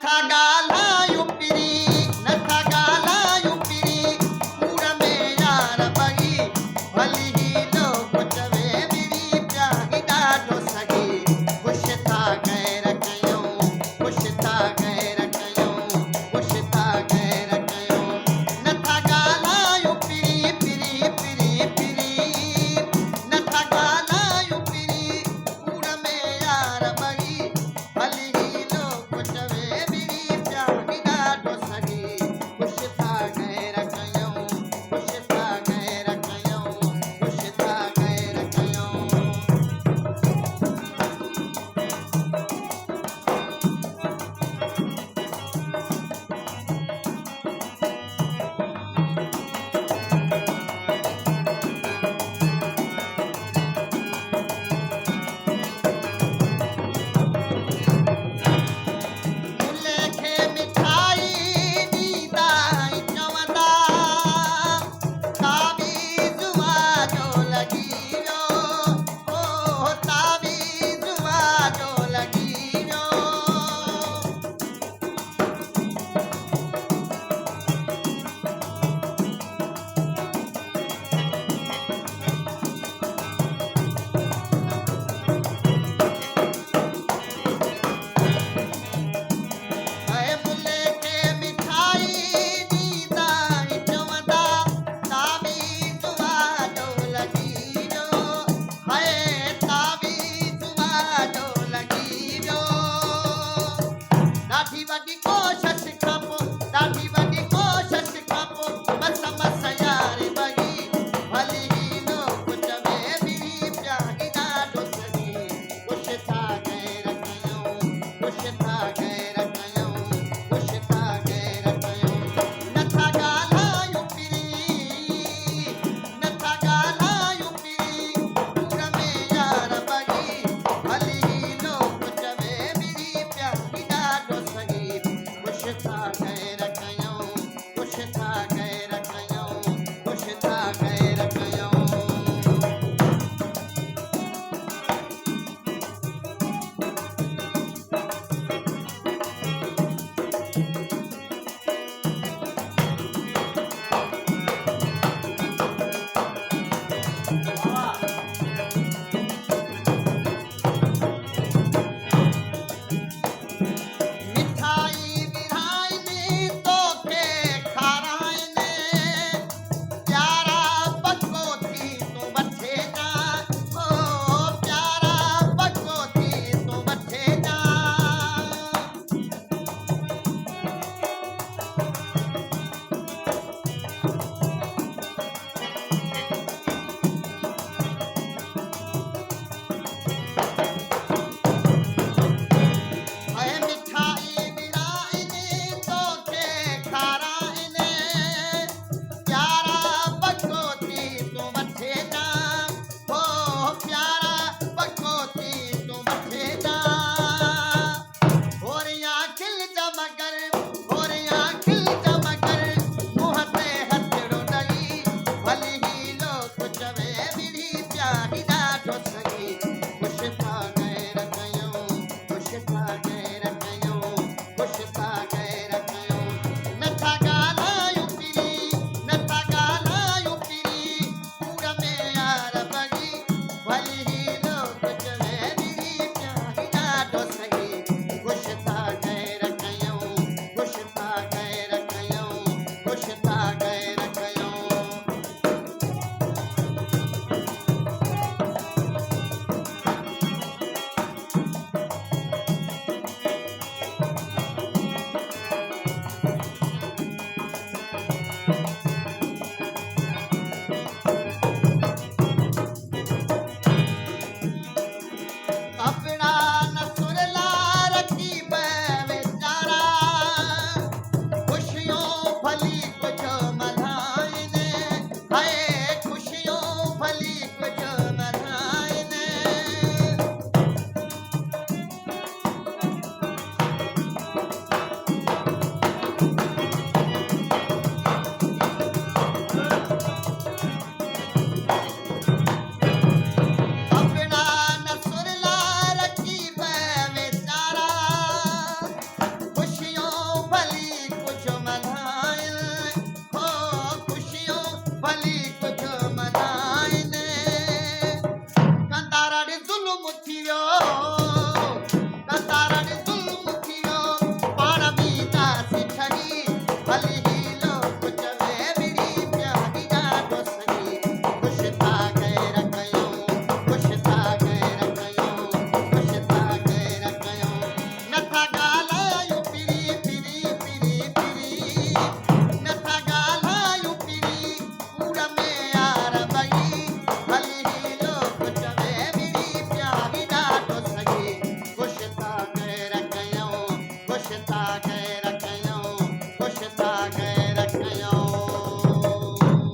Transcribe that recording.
था ॻाल्हायूं पिरी नथा ॻाल्हायूं पिरी कूड़ में यार बगी भली ही लोग चवे बिरी प्याही ॾाढो सगी ख़ुश था गैर कयूं ख़ुश था गैर कयूं ख़ुश था गैर कयूं नथा ॻाल्हायूं पिरी पिरी पिरी पिरी नथा ॻाल्हायूं पिरी कूड़ में यार बगी भली ही लोग चवे बिरी प्याही ॾाढो सगी ख़ुश था गैर कयूं ख़ुश था गैर कयूं ख़ुश था गैर कयूं मुल्ले खे मिठाई ॾींदा चवंदा तावीज़ वाजो लॻी वियो ओ तावीज़ वाजो लॻी वियो ऐं मुल्ले खे मिठाई ॾींदा चवंदा तावीज़ वाजो लॻी वियो हाय तावीज़ वाजो लॻी वियो ॾाढी वॾी कोशिश खां पोइ ॾाढी वॾी कोशिश खां पोइ मस मस यार बगी भली ही लोग चवे बिरी प्याही ॾाढो सगी ख़ुश था गैर कयूं ख़ुश था गैर कयूं ख़ुश था गैर कयूं नथा ॻाल्हायूं पिरी नथा ॻाल्हायूं पिरी कूड़ में यार बगी भली ही लोग चवे बिरी प्याही ॾाढो सगी ख़ुश था गैर कयूं ख़ुश था गैर कयूं ख़ुश था गैर कयूं मिठाई विराइनी तोखे खाराइने प्यारा पको थी तूं वठे जा ओ प्यारा पको थी तूं वठे जा ऐं मिठाई विराइनी तोखे खाराइने प्यारा पको थी तूं वठे जा हो प्यारा पको थी तूं वठे जा होरियां खिल जा मगर होरियां खिल जा मगर मुंहं ते हथड़ो ॾई भली ही लोग चवे बिरी प्याही ॾाढो सगी ख़ुश था गैर कयूं ख़ुश था गैर कयूं ख़ुश था